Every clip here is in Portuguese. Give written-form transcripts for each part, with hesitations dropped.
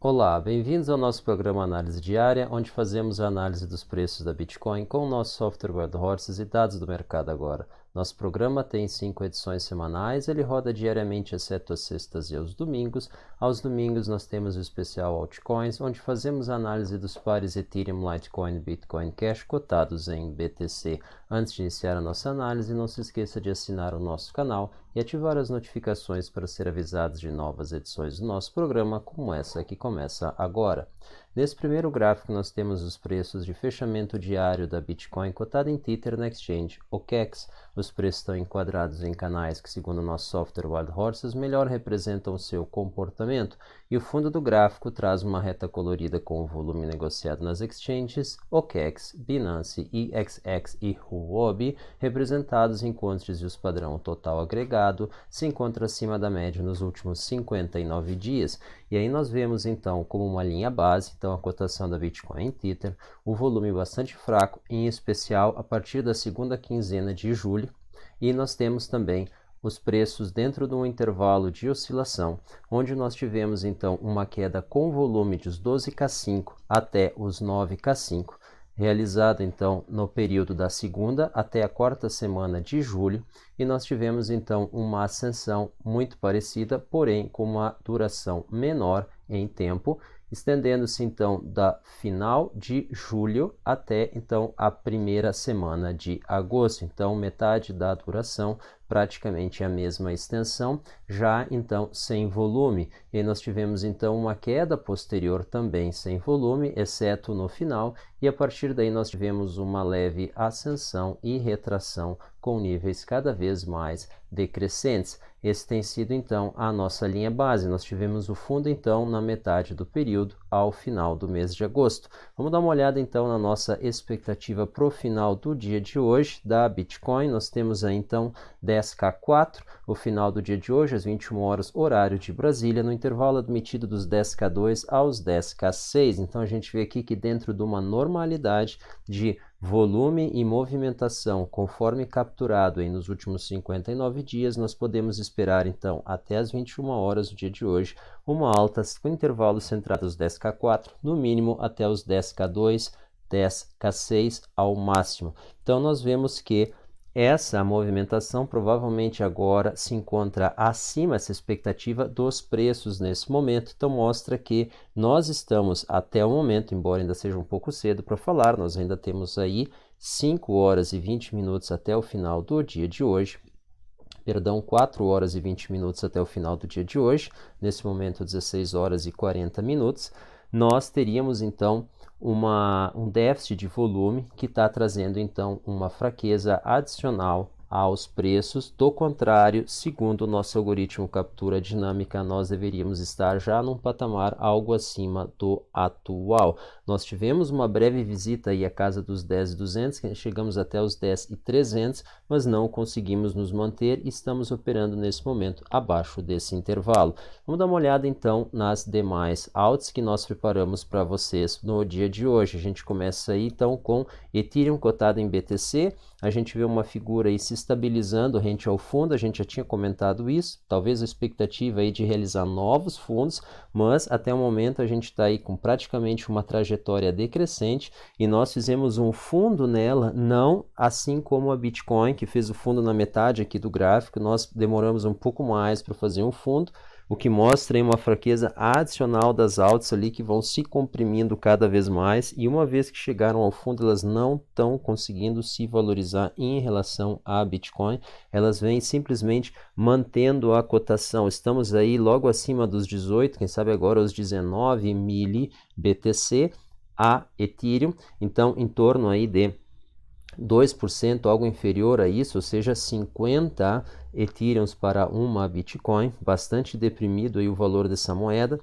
Olá, bem-vindos ao nosso programa Análise Diária, onde fazemos a análise dos preços da Bitcoin com o nosso software WordHorses e dados do mercado agora. Nosso programa tem 5 edições semanais, ele roda diariamente exceto às sextas e aos domingos. Aos domingos nós temos o especial Altcoins, onde fazemos a análise dos pares Ethereum, Litecoin e Bitcoin Cash cotados em BTC. Antes de iniciar a nossa análise, não se esqueça de assinar o nosso canal e ativar as notificações para ser avisados de novas edições do nosso programa, como essa que começa agora. Nesse primeiro gráfico, nós temos os preços de fechamento diário da Bitcoin cotada em Tether na Exchange OKEx. Os preços estão enquadrados em canais que, segundo o nosso software WildHorses, melhor representam o seu comportamento. E o fundo do gráfico traz uma reta colorida com o volume negociado nas exchanges OKEx, Binance, EXX e Huobi, representados em quantidades e o padrão total agregado se encontra acima da média nos últimos 59 dias. E aí nós vemos então como uma linha base, então a cotação da Bitcoin em Tether, o volume bastante fraco, em especial a partir da segunda quinzena de julho, e nós temos também os preços dentro de um intervalo de oscilação, onde nós tivemos então uma queda com volume dos 12K5 até os 9K5, realizada então no período da segunda até a quarta semana de julho, e nós tivemos então uma ascensão muito parecida, porém com uma duração menor em tempo, estendendo-se então da final de julho até então a primeira semana de agosto. Então metade da duração, praticamente a mesma extensão, já então sem volume. E nós tivemos então uma queda posterior também sem volume, exceto no final, e a partir daí nós tivemos uma leve ascensão e retração com níveis cada vez mais decrescentes. Esse tem sido então a nossa linha base. Nós tivemos o fundo então na metade do período ao final do mês de agosto. Vamos dar uma olhada então na nossa expectativa para o final do dia de hoje da Bitcoin. Nós temos aí então 10K4, o final do dia de hoje às 21 horas horário de Brasília, no intervalo admitido dos 10K2 aos 10K6. Então a gente vê aqui que dentro de uma normalidade de volume e movimentação conforme capturado aí nos últimos 59 dias, nós podemos esperar então até as 21 horas do dia de hoje uma alta com intervalos centrados 10K4, no mínimo até os 10K2, 10K6 ao máximo. Então nós vemos que essa movimentação provavelmente agora se encontra acima, essa expectativa dos preços nesse momento, então mostra que nós estamos até o momento, embora ainda seja um pouco cedo para falar, nós ainda temos aí 5 horas e 20 minutos até o final do dia de hoje, 4 horas e 20 minutos até o final do dia de hoje, nesse momento 16 horas e 40 minutos, nós teríamos então um déficit de volume que está trazendo então uma fraqueza adicional aos preços. Do contrário, segundo o nosso algoritmo captura dinâmica, nós deveríamos estar já num patamar algo acima do atual. Nós tivemos uma breve visita aí à casa dos 10.200, que chegamos até os 10.300, mas não conseguimos nos manter e estamos operando nesse momento abaixo desse intervalo. Vamos dar uma olhada então nas demais alts que nós preparamos para vocês no dia de hoje. A gente começa aí então com Ethereum cotado em BTC, a gente vê uma figura aí se estabilizando rente ao fundo, a gente já tinha comentado isso, talvez a expectativa aí de realizar novos fundos, mas até o momento a gente está aí com praticamente uma trajetória decrescente e nós fizemos um fundo nela, não assim como a Bitcoin, que fez o fundo na metade aqui do gráfico, nós demoramos um pouco mais para fazer um fundo, o que mostra aí uma fraqueza adicional das altas ali que vão se comprimindo cada vez mais e uma vez que chegaram ao fundo elas não estão conseguindo se valorizar em relação à Bitcoin, elas vêm simplesmente mantendo a cotação, estamos aí logo acima dos 18, quem sabe agora os 19 mili BTC a Ethereum, então em torno aí de 2%, algo inferior a isso, ou seja, 50 Ethereums para uma Bitcoin, bastante deprimido aí o valor dessa moeda.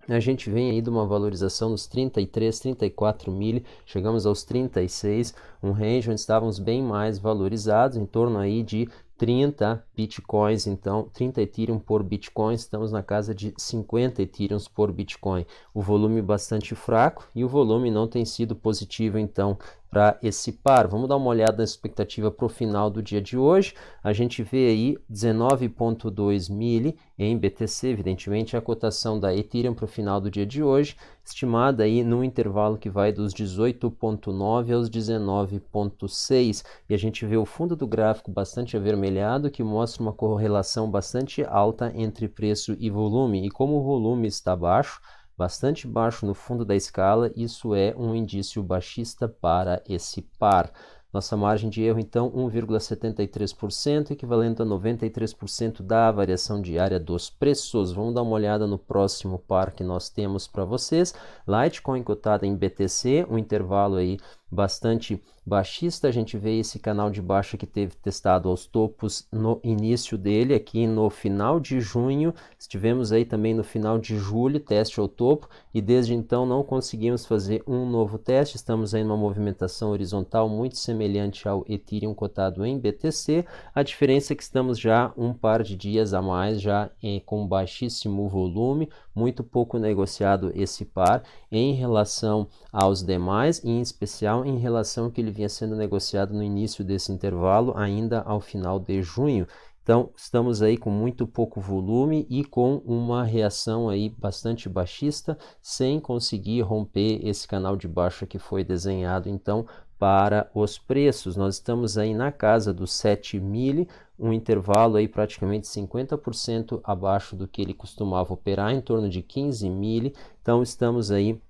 A gente vem aí de uma valorização nos 33, 34 mil, chegamos aos 36, um range onde estávamos bem mais valorizados, em torno aí de 30 bitcoins, então 30 Ethereum por Bitcoin, estamos na casa de 50 Ethereums por Bitcoin. O volume bastante fraco e o volume não tem sido positivo, então, para esse par. Vamos dar uma olhada na expectativa para o final do dia de hoje. A gente vê aí 19,2 mili em BTC, evidentemente a cotação da Ethereum para o final do dia de hoje, estimada aí no intervalo que vai dos 18,9 aos 19,6, e a gente vê o fundo do gráfico bastante avermelhado, que mostra uma correlação bastante alta entre preço e volume, e como o volume está baixo, bastante baixo no fundo da escala, isso é um indício baixista para esse par. Nossa margem de erro, então, 1,73%, equivalente a 93% da variação diária dos preços. Vamos dar uma olhada no próximo par que nós temos para vocês. Litecoin cotada em BTC, um intervalo aí bastante baixista. A gente vê esse canal de baixa que teve testado aos topos no início dele, aqui no final de junho. Estivemos aí também no final de julho, teste ao topo, e desde então não conseguimos fazer um novo teste. Estamos aí numa movimentação horizontal muito semelhante ao Ethereum cotado em BTC. A diferença é que estamos já um par de dias a mais, já com baixíssimo volume, muito pouco negociado esse par em relação aos demais, e em especial em relação ao que ele vinha sendo negociado no início desse intervalo, ainda ao final de junho. Então, estamos aí com muito pouco volume e com uma reação aí bastante baixista, sem conseguir romper esse canal de baixa que foi desenhado, então, para os preços. Nós estamos aí na casa dos 7 mili, um intervalo aí praticamente 50% abaixo do que ele costumava operar, em torno de 15 mili. Então, estamos aí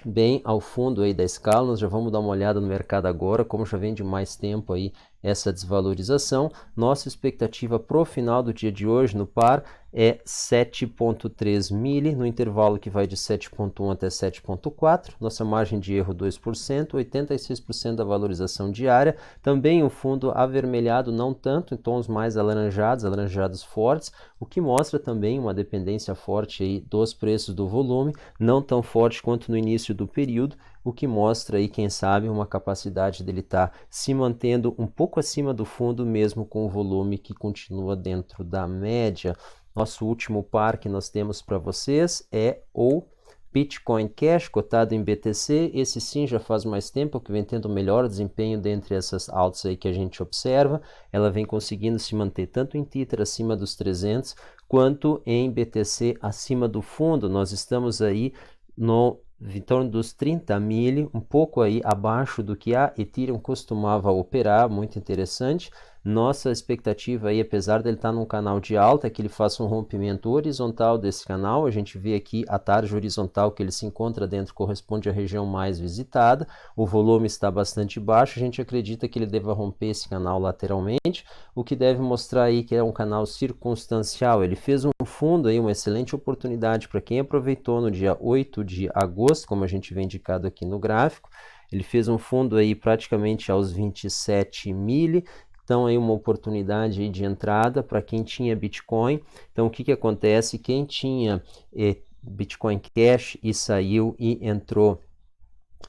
bem ao fundo aí da escala. Nós já vamos dar uma olhada no mercado agora, como já vem de mais tempo aí essa desvalorização. Nossa expectativa para o final do dia de hoje no par é 7,3 mili, no intervalo que vai de 7,1 até 7,4. Nossa margem de erro 2%, 86% da valorização diária. Também o fundo avermelhado, não tanto, em tons mais alaranjados fortes, o que mostra também uma dependência forte aí dos preços do volume, não tão forte quanto no início do período, o que mostra aí, quem sabe, uma capacidade dele estar se mantendo um pouco acima do fundo, mesmo com o volume que continua dentro da média. Nosso último par que nós temos para vocês é o Bitcoin Cash, cotado em BTC. Esse sim já faz mais tempo que vem tendo o melhor desempenho dentre essas altas aí que a gente observa. Ela vem conseguindo se manter tanto em Tether acima dos 300, quanto em BTC acima do fundo. Nós estamos aí em torno dos 30 mili, um pouco aí abaixo do que a Ethereum costumava operar, muito interessante. Nossa expectativa aí, apesar dele estar num canal de alta, é que ele faça um rompimento horizontal desse canal. A gente vê aqui a tarja horizontal que ele se encontra dentro corresponde à região mais visitada. O volume está bastante baixo, a gente acredita que ele deva romper esse canal lateralmente, o que deve mostrar aí que é um canal circunstancial. Ele fez um fundo aí, uma excelente oportunidade para quem aproveitou no dia 8 de agosto, como a gente vê indicado aqui no gráfico. Ele fez um fundo aí praticamente aos 27 mili. Então, aí uma oportunidade aí de entrada para quem tinha Bitcoin. Então, o que acontece? Quem tinha Bitcoin Cash e saiu e entrou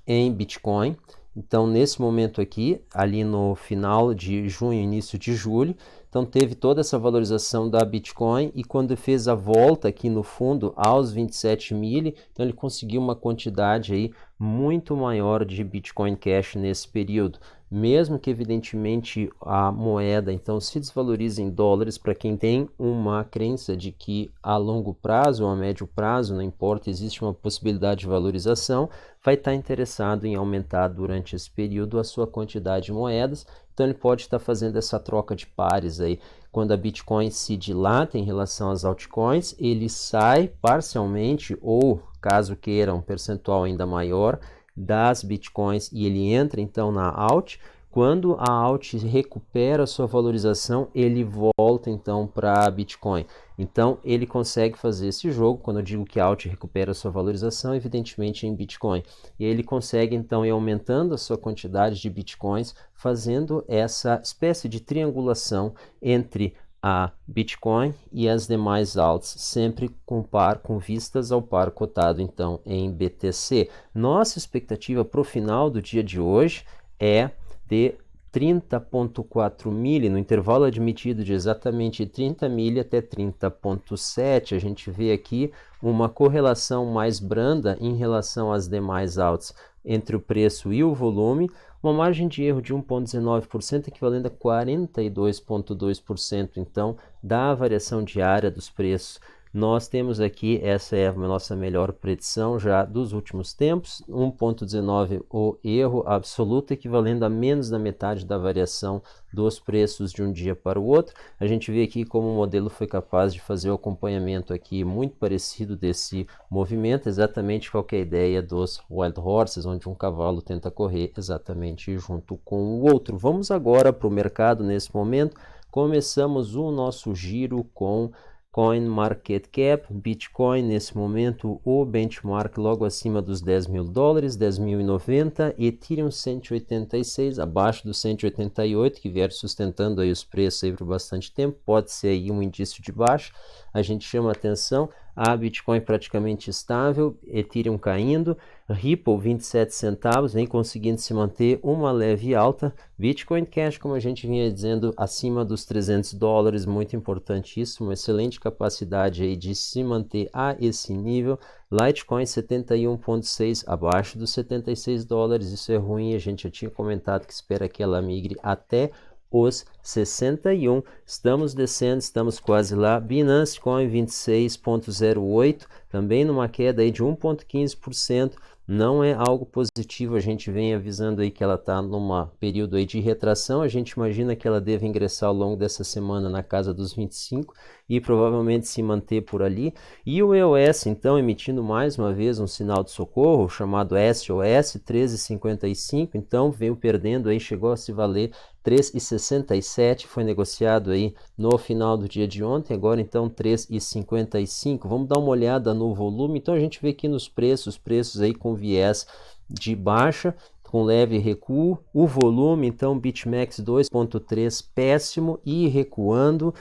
em Bitcoin. Então, nesse momento aqui, ali no final de junho, início de julho, então teve toda essa valorização da Bitcoin, e quando fez a volta aqui no fundo aos 27 mili, então ele conseguiu uma quantidade aí muito maior de Bitcoin Cash nesse período. Mesmo que evidentemente a moeda então se desvalorize em dólares, para quem tem uma crença de que a longo prazo ou a médio prazo, não importa, existe uma possibilidade de valorização, vai estar interessado em aumentar durante esse período a sua quantidade de moedas. Então ele pode estar fazendo essa troca de pares aí. Quando a Bitcoin se dilata em relação às altcoins, ele sai parcialmente, ou caso queira um percentual ainda maior, das Bitcoins, e ele entra então na alt. Quando a alt recupera sua valorização, ele volta então para Bitcoin. Então ele consegue fazer esse jogo. Quando eu digo que a alt recupera sua valorização, evidentemente em Bitcoin, e ele consegue então ir aumentando a sua quantidade de Bitcoins, fazendo essa espécie de triangulação entre a Bitcoin e as demais alts, sempre com vistas ao par cotado então em BTC. Nossa expectativa para o final do dia de hoje é de 30,4 milha, no intervalo admitido de exatamente 30 milha até 30,7, a gente vê aqui uma correlação mais branda em relação às demais altas entre o preço e o volume, uma margem de erro de 1,19%, equivalente a 42,2%, então, da variação diária dos preços. Nós temos aqui, essa é a nossa melhor predição já dos últimos tempos, 1,19 o erro absoluto, equivalendo a menos da metade da variação dos preços de um dia para o outro. A gente vê aqui como o modelo foi capaz de fazer o acompanhamento aqui muito parecido desse movimento, exatamente qual que é a ideia dos Wild Horses, onde um cavalo tenta correr exatamente junto com o outro. Vamos agora para o mercado nesse momento. Começamos o nosso giro com CoinMarketCap, Bitcoin nesse momento o benchmark logo acima dos 10 mil dólares, 10.090, Ethereum 186, abaixo dos 188, que vieram sustentando aí os preços aí por bastante tempo, pode ser aí um indício de baixa. A gente chama atenção, a Bitcoin praticamente estável, Ethereum caindo, Ripple 27 centavos, vem conseguindo se manter uma leve alta, Bitcoin Cash, como a gente vinha dizendo, acima dos 300 dólares, muito importante isso, uma excelente capacidade aí de se manter a esse nível, Litecoin 71,6 abaixo dos 76 dólares, isso é ruim, a gente já tinha comentado que espera que ela migre até os 61, estamos descendo, estamos quase lá, Binance Coin 26,08, também numa queda aí de 1,15%, não é algo positivo, a gente vem avisando aí que ela está num período aí de retração, a gente imagina que ela deve ingressar ao longo dessa semana na casa dos 25 e provavelmente se manter por ali, e o EOS então emitindo mais uma vez um sinal de socorro, chamado SOS 13,55, então veio perdendo aí, chegou a se valer 3,67, foi negociado aí no final do dia de ontem, agora então 3,55. Vamos dar uma olhada no volume, então a gente vê aqui nos preços aí com viés de baixa, com leve recuo, o volume então BitMEX 2,3 péssimo e recuando.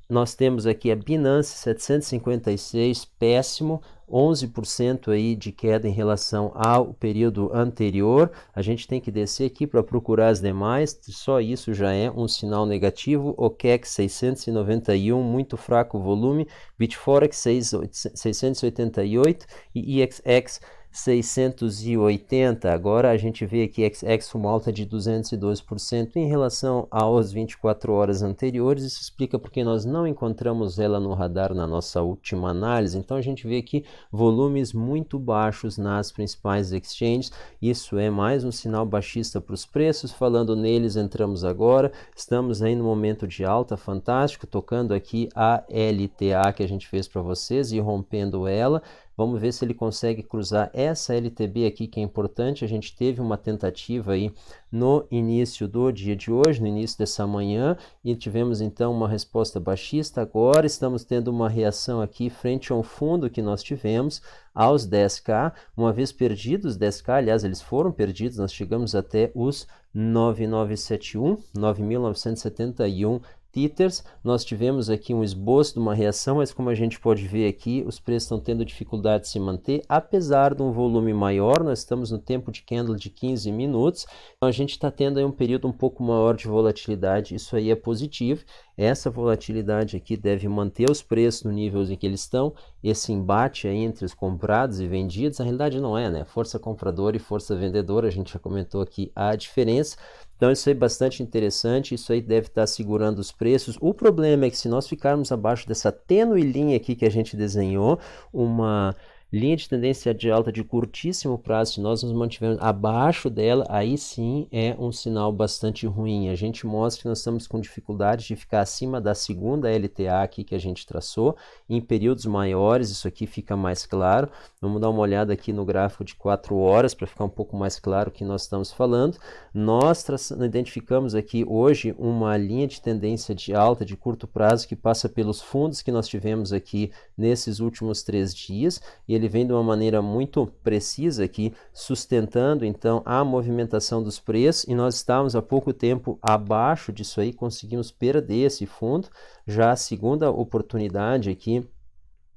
Nós temos aqui a Binance 756, péssimo, 11% aí de queda em relação ao período anterior. A gente tem que descer aqui para procurar as demais, só isso já é um sinal negativo. OKEx 691, muito fraco o volume. Bitforex 688 e EXX 680, agora a gente vê aqui XX uma alta de 212% em relação às 24 horas anteriores, isso explica porque nós não encontramos ela no radar na nossa última análise, então a gente vê aqui volumes muito baixos nas principais exchanges, isso é mais um sinal baixista para os preços, falando neles entramos agora, estamos aí no momento de alta fantástico, tocando aqui a LTA que a gente fez para vocês e rompendo ela. Vamos ver se ele consegue cruzar essa LTB aqui, que é importante. A gente teve uma tentativa aí no início do dia de hoje, no início dessa manhã, e tivemos então uma resposta baixista. Agora estamos tendo uma reação aqui frente ao fundo que nós tivemos aos 10K. Uma vez perdidos os 10K, aliás, eles foram perdidos, nós chegamos até os 9.971, 9.971 Tethers, nós tivemos aqui um esboço de uma reação, mas como a gente pode ver aqui, os preços estão tendo dificuldade de se manter, apesar de um volume maior, nós estamos no tempo de candle de 15 minutos, então a gente está tendo aí um período um pouco maior de volatilidade, isso aí é positivo, essa volatilidade aqui deve manter os preços no nível em que eles estão, esse embate aí entre os comprados e vendidos, na realidade não é, né? Força compradora e força vendedora, a gente já comentou aqui a diferença, então isso aí é bastante interessante, isso aí deve estar segurando os preços. O problema é que se nós ficarmos abaixo dessa tênue linha aqui que a gente desenhou, uma linha de tendência de alta de curtíssimo prazo, se nós nos mantivermos abaixo dela, aí sim é um sinal bastante ruim. A gente mostra que nós estamos com dificuldade de ficar acima da segunda LTA aqui que a gente traçou, em períodos maiores, isso aqui fica mais claro. Vamos dar uma olhada aqui no gráfico de 4 horas para ficar um pouco mais claro o que nós estamos falando. Nós identificamos aqui hoje uma linha de tendência de alta de curto prazo que passa pelos fundos que nós tivemos aqui nesses últimos 3 dias, e ele vem de uma maneira muito precisa aqui, sustentando então a movimentação dos preços, e nós estávamos há pouco tempo abaixo disso aí, conseguimos perder esse fundo, já a segunda oportunidade aqui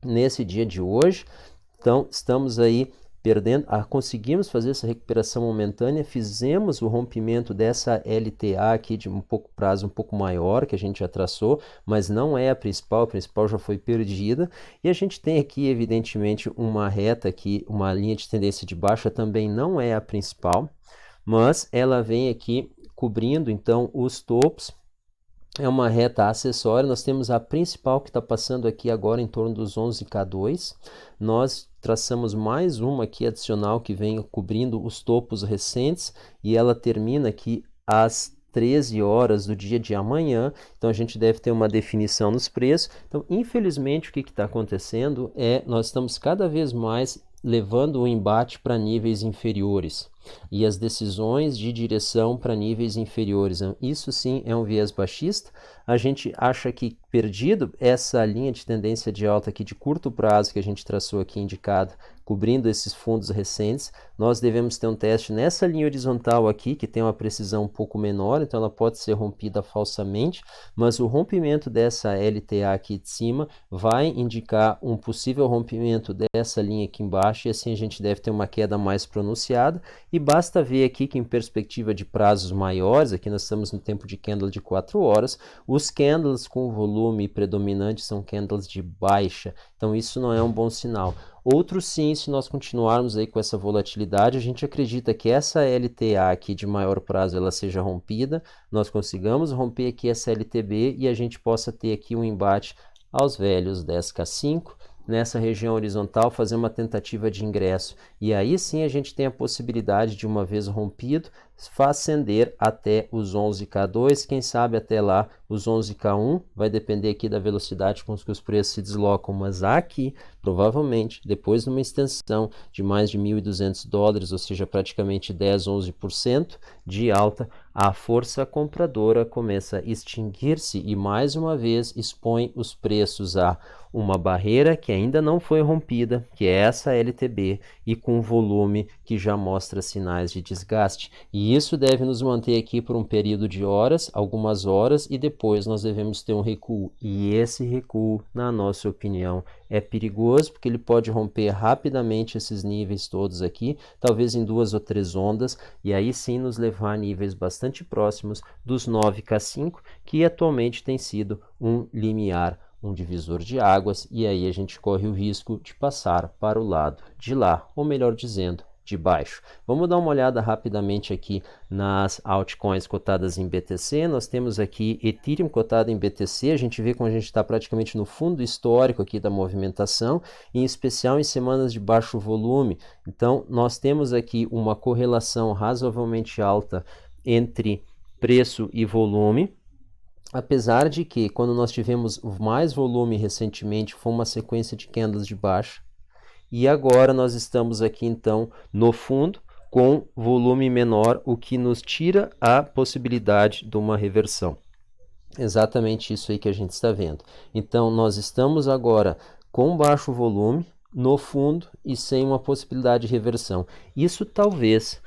nesse dia de hoje, então estamos aí conseguimos fazer essa recuperação momentânea, fizemos o rompimento dessa LTA aqui de um pouco prazo um pouco maior que a gente já traçou, mas não é a principal já foi perdida, e a gente tem aqui evidentemente uma reta aqui, uma linha de tendência de baixa também não é a principal, mas ela vem aqui cobrindo então os topos. É uma reta acessória, nós temos a principal que está passando aqui agora em torno dos 11K2, nós traçamos mais uma aqui adicional que vem cobrindo os topos recentes e ela termina aqui às 13 horas do dia de amanhã, então a gente deve ter uma definição nos preços. Então, infelizmente, o que está acontecendo é nós estamos cada vez mais levando o embate para níveis inferiores e as decisões de direção para níveis inferiores. Isso sim é um viés baixista. A gente acha que perdido essa linha de tendência de alta aqui de curto prazo que a gente traçou aqui indicado, cobrindo esses fundos recentes, nós devemos ter um teste nessa linha horizontal aqui, que tem uma precisão um pouco menor, então ela pode ser rompida falsamente, mas o rompimento dessa LTA aqui de cima vai indicar um possível rompimento dessa linha aqui embaixo, e assim a gente deve ter uma queda mais pronunciada, e basta ver aqui que em perspectiva de prazos maiores, aqui nós estamos no tempo de candle de 4 horas, os candles com volume predominante são candles de baixa, então isso não é um bom sinal. Outro sim, se nós continuarmos aí com essa volatilidade, a gente acredita que essa LTA aqui de maior prazo ela seja rompida, nós consigamos romper aqui essa LTB e a gente possa ter aqui um embate aos velhos 10K5, nessa região horizontal, fazer uma tentativa de ingresso. E aí sim a gente tem a possibilidade de, uma vez rompido, ascender até os 11K2, quem sabe até lá os 11K1, vai depender aqui da velocidade com que os preços se deslocam, mas aqui, provavelmente, depois de uma extensão de mais de $1.200, ou seja, praticamente 10, 11% de alta, a força compradora começa a extinguir-se e mais uma vez expõe os preços a uma barreira que ainda não foi rompida, que é essa LTB, e com volume que já mostra sinais de desgaste. E isso deve nos manter aqui por um período de horas, algumas horas, e depois nós devemos ter um recuo. E esse recuo, na nossa opinião, é perigoso, porque ele pode romper rapidamente esses níveis todos aqui, talvez em 2 ou 3 ondas, e aí sim nos levar a níveis bastante próximos dos 9K5, que atualmente tem sido um limiar, um divisor de águas, e aí a gente corre o risco de passar para o lado de lá, ou melhor dizendo, de baixo. Vamos dar uma olhada rapidamente aqui nas altcoins cotadas em BTC. Nós temos aqui Ethereum cotado em BTC, a gente vê como a gente está praticamente no fundo histórico aqui da movimentação, em especial em semanas de baixo volume. Então, nós temos aqui uma correlação razoavelmente alta entre preço e volume, apesar de que, quando nós tivemos mais volume recentemente, foi uma sequência de candles de baixa, e agora nós estamos aqui então no fundo com volume menor, o que nos tira a possibilidade de uma reversão. Exatamente isso aí que a gente está vendo. Então nós estamos agora com baixo volume, no fundo e sem uma possibilidade de reversão. Isso talvez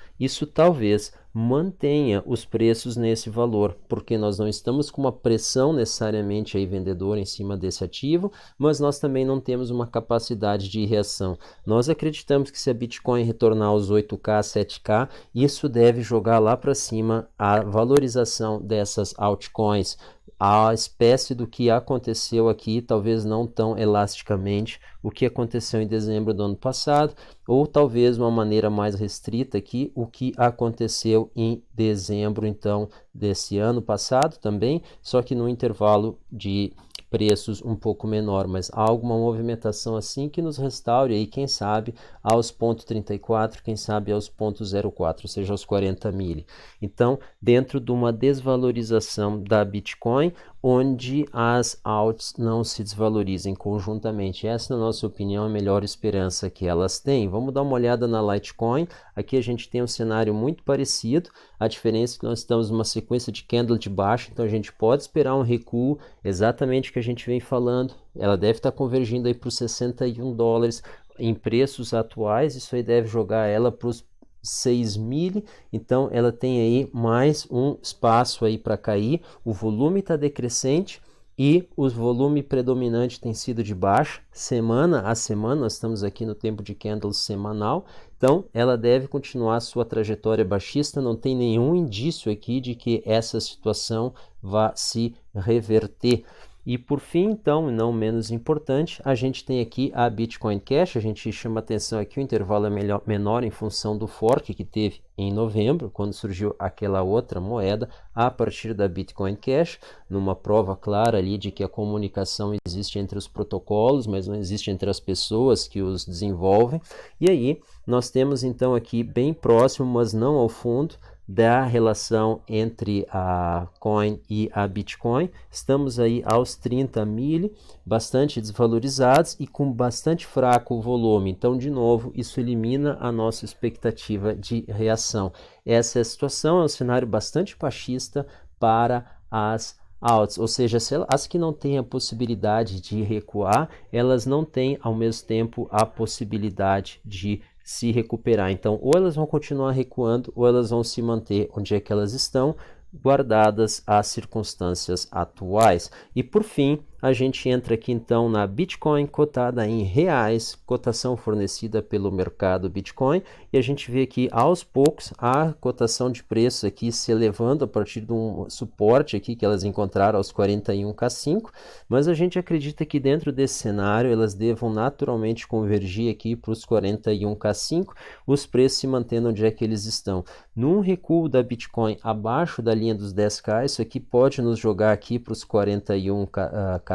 mantenha os preços nesse valor, porque nós não estamos com uma pressão necessariamente aí vendedora em cima desse ativo, mas nós também não temos uma capacidade de reação. Nós acreditamos que se a Bitcoin retornar aos 8K, 7K, isso deve jogar lá para cima a valorização dessas altcoins, a espécie do que aconteceu aqui, talvez não tão elasticamente, o que aconteceu em dezembro do ano passado, ou talvez uma maneira mais restrita aqui, o que aconteceu em dezembro, então, desse ano passado também, só que no intervalo de preços um pouco menor, mas há alguma movimentação assim que nos restaure aí, quem sabe, aos 0,34, quem sabe aos 0,04, ou seja, aos 40 mil. Então, dentro de uma desvalorização da Bitcoin, onde as alts não se desvalorizem conjuntamente. Essa, na nossa opinião, é a melhor esperança que elas têm. Vamos dar uma olhada na Litecoin. Aqui a gente tem um cenário muito parecido. A diferença é que nós estamos numa sequência de candle de baixa, então a gente pode esperar um recuo, exatamente o que a gente vem falando. Ela deve estar convergindo aí para os $61 em preços atuais. Isso aí deve jogar ela para os 6.000, então ela tem aí mais um espaço aí para cair. O volume está decrescente, e o volume predominante tem sido de baixa, semana a semana, nós estamos aqui no tempo de candles semanal, então ela deve continuar sua trajetória baixista, não tem nenhum indício aqui de que essa situação vá se reverter. E por fim, então, não menos importante, a gente tem aqui a Bitcoin Cash, a gente chama atenção aqui, o intervalo é menor em função do fork que teve em novembro, quando surgiu aquela outra moeda, a partir da Bitcoin Cash, numa prova clara ali de que a comunicação existe entre os protocolos, mas não existe entre as pessoas que os desenvolvem. E aí, nós temos então aqui bem próximo, mas não ao fundo, da relação entre a Coin e a Bitcoin. Estamos aí aos 30 mil, bastante desvalorizados e com bastante fraco o volume. Então, de novo, isso elimina a nossa expectativa de reação. Essa é a situação, é um cenário bastante baixista para as altas, ou seja, as que não têm a possibilidade de recuar, elas não têm ao mesmo tempo a possibilidade de se recuperar. Então, ou elas vão continuar recuando, ou elas vão se manter onde é que elas estão, guardadas as circunstâncias atuais. E por fim, a gente entra aqui então na Bitcoin cotada em reais, cotação fornecida pelo mercado Bitcoin, e a gente vê aqui aos poucos a cotação de preço aqui se elevando a partir de um suporte aqui que elas encontraram aos 41K5, mas a gente acredita que dentro desse cenário elas devam naturalmente convergir aqui para os 41K5, os preços se mantendo onde é que eles estão. Num recuo da Bitcoin abaixo da linha dos 10K, isso aqui pode nos jogar aqui para os 41K2,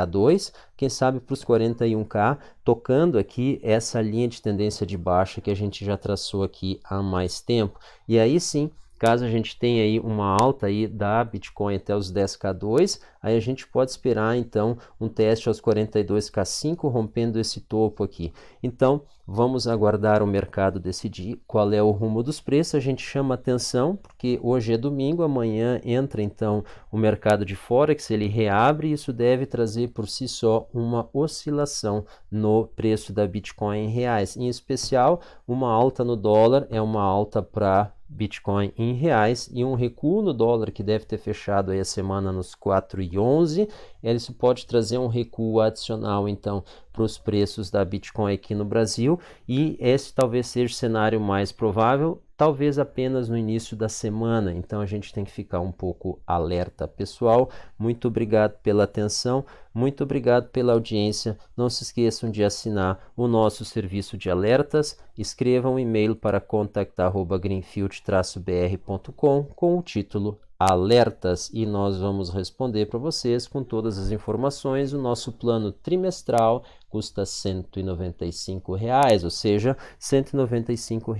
quem sabe para os 41K, tocando aqui essa linha de tendência de baixa que a gente já traçou aqui há mais tempo. E aí sim, caso a gente tenha aí uma alta aí da Bitcoin até os 10K2, aí a gente pode esperar então um teste aos 42K5 rompendo esse topo aqui. Então, vamos aguardar o mercado decidir qual é o rumo dos preços. A gente chama atenção porque hoje é domingo, amanhã entra então o mercado de Forex, ele reabre e isso deve trazer por si só uma oscilação no preço da Bitcoin em reais. Em especial, uma alta no dólar é uma alta para Bitcoin em reais e um recuo no dólar que deve ter fechado aí a semana nos 4,11, isso pode trazer um recuo adicional então para os preços da Bitcoin aqui no Brasil, e esse talvez seja o cenário mais provável, talvez apenas no início da semana, então a gente tem que ficar um pouco alerta. Pessoal, muito obrigado pela atenção, muito obrigado pela audiência, não se esqueçam de assinar o nosso serviço de alertas, escrevam um e-mail para contact@greenfield-br.com com o título Alertas e nós vamos responder para vocês com todas as informações. O nosso plano trimestral custa R$ 195, ou seja, R$ 195,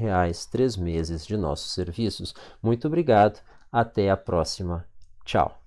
3 meses de nossos serviços. Muito obrigado, até a próxima. Tchau.